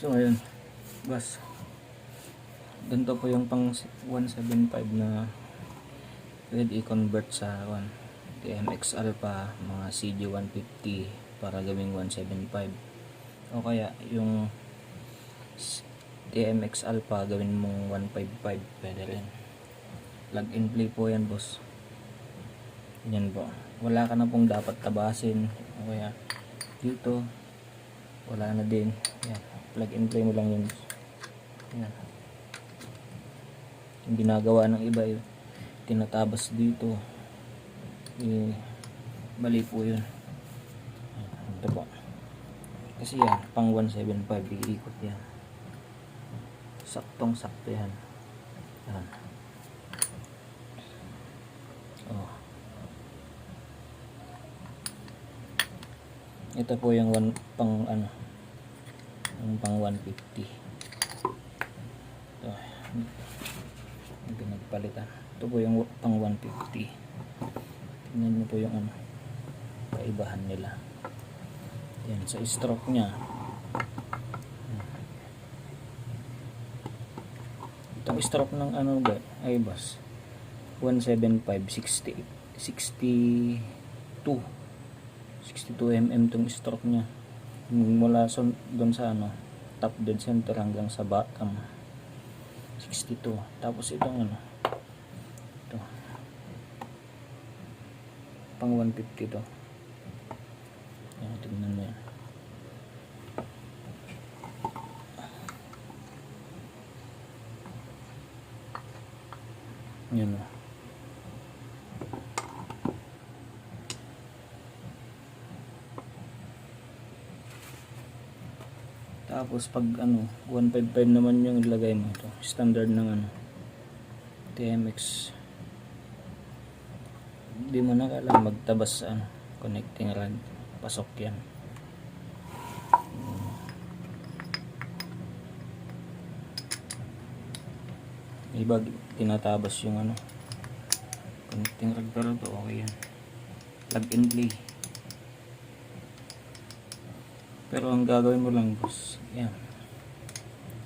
So ayun, bas ganito po yung pang 175 na pwede i-convert sa TMX Alpha, mga CG150 para gawing 175, o kaya yung TMX Alpha gawin mong 155, pwede rin. Plug and play po yan, boss. Yan po, wala ka na pong dapat tabasin, o kaya dito wala na din. Yan, plug and play mo lang yun. Yan. Yung ginagawa ng iba yun, tinatabas dito, mali po yun. Ito po, kasi yan pang 175, iikot yan, saktong sakto yan. Yan. Oh. Ito po yung pang yung pang 150. Ito yung pinagpalitan. Ito po yung pang 150. Tingnan nyo po yung kaibahan nila. Yan, sa stroke nya, itong stroke ng ay boss, 175, 62 mm tong stroke nya, mula doon sa top dead center hanggang sa bottom 62. Tapos itong ito pang 150 to. Yan, tignan mo yan. Yan o. Tapos pag 155 naman yung ilagay mo, ito standard ng TMX, hindi mo na kailangan magtabas sa connecting rod, pasok yan. Iba tinatabas yung connecting rod, pero ito okay yan, plug and play. Pero ang gagawin mo lang, boss, yan,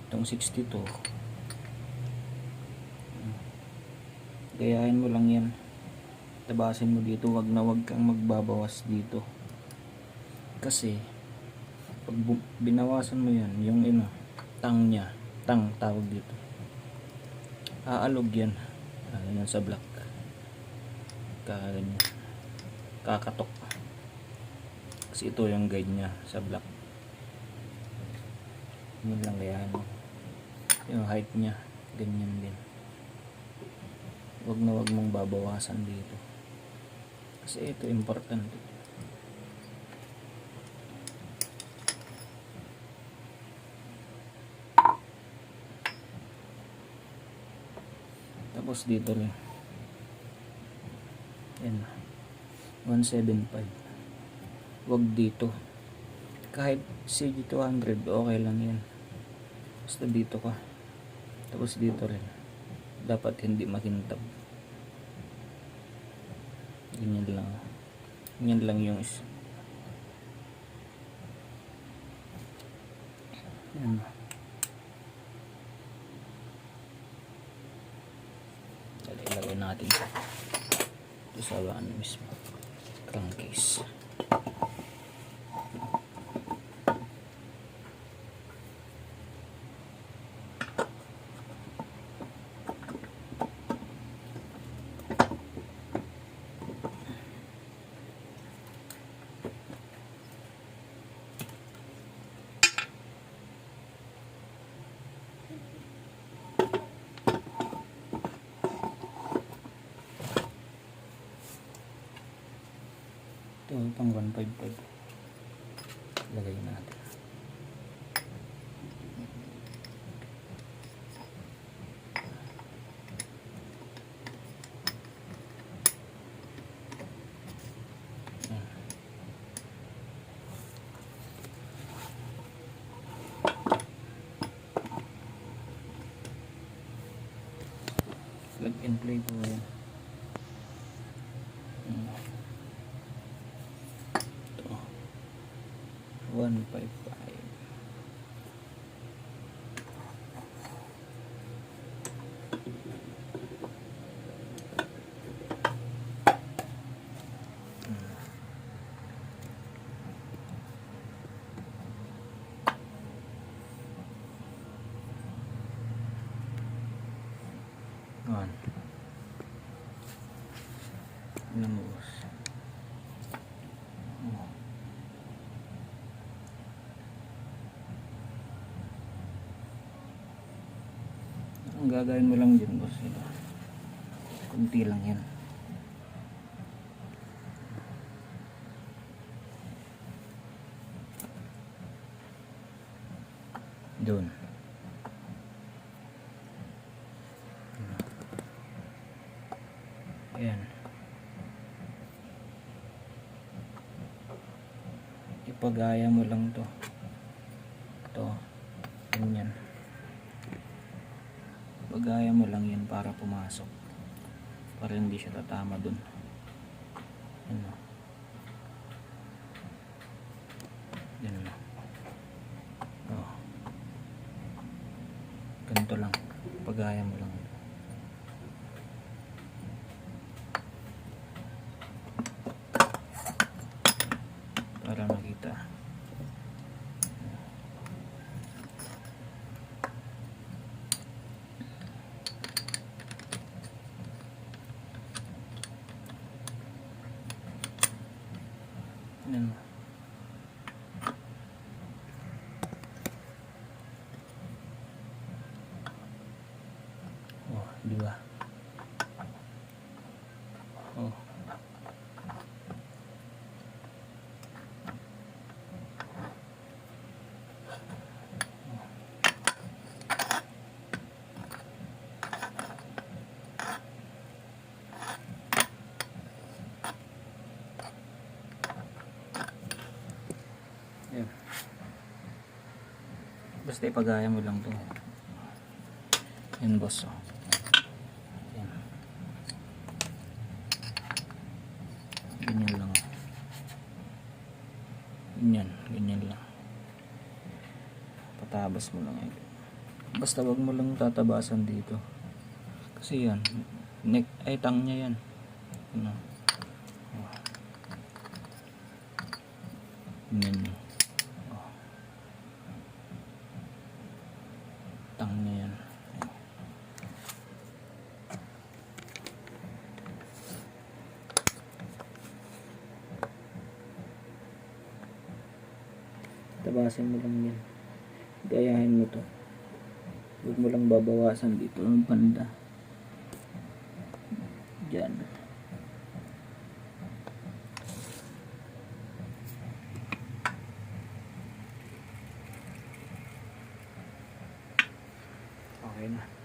itong 62, gayahin mo lang yan, tabasin mo dito, wag kang magbabawas dito, kasi pag binawasan mo yan, yung tang nya, tawag dito, aalog yan, yan sa block, kakatok, kasi ito yung guide nya sa block. Yun lang, kaya yung height nya ganyan din, wag mong babawasan dito, kasi ito importante. Tapos dito rin yan, 175, wag dito, kahit CG200 okay lang yan, basta dito ka. Tapos dito rin dapat hindi makintab, ganyan lang yung yan. Ilagay natin ito sa mismo crankcase. Ito pang 155, lagay natin. Plug and play po yan. 155. Yan. Tingnan mo boss. Oh. Ang gagawin mo lang dyan boss, ito. Kunti lang yan. Doon. Ayan. Ipagaya mo lang to. Ito. Ganyan. Ipagaya mo lang yan para pumasok. Para hindi siya tatama dun. Ano. Yan na. Oh. Ganito lang. Ipagaya mo lang. Para makita. Yan. Oh, di ba? Oh. Yan. Basta ipagaya mo lang to. Yan boss. Oh. Yan. Ganyan lang. Ganyan. Ganyan lang. Patabas mo lang. Basta wag mo lang tatabasan dito. Kasi yan. Neck ay tang niya yan. Ano. Oh. Ganyan. Tang niya yan. Tabasin mo lang yan. Gayahin mo to. Huwag mo lang babawasan dito ng banda. Diyan. Okay na.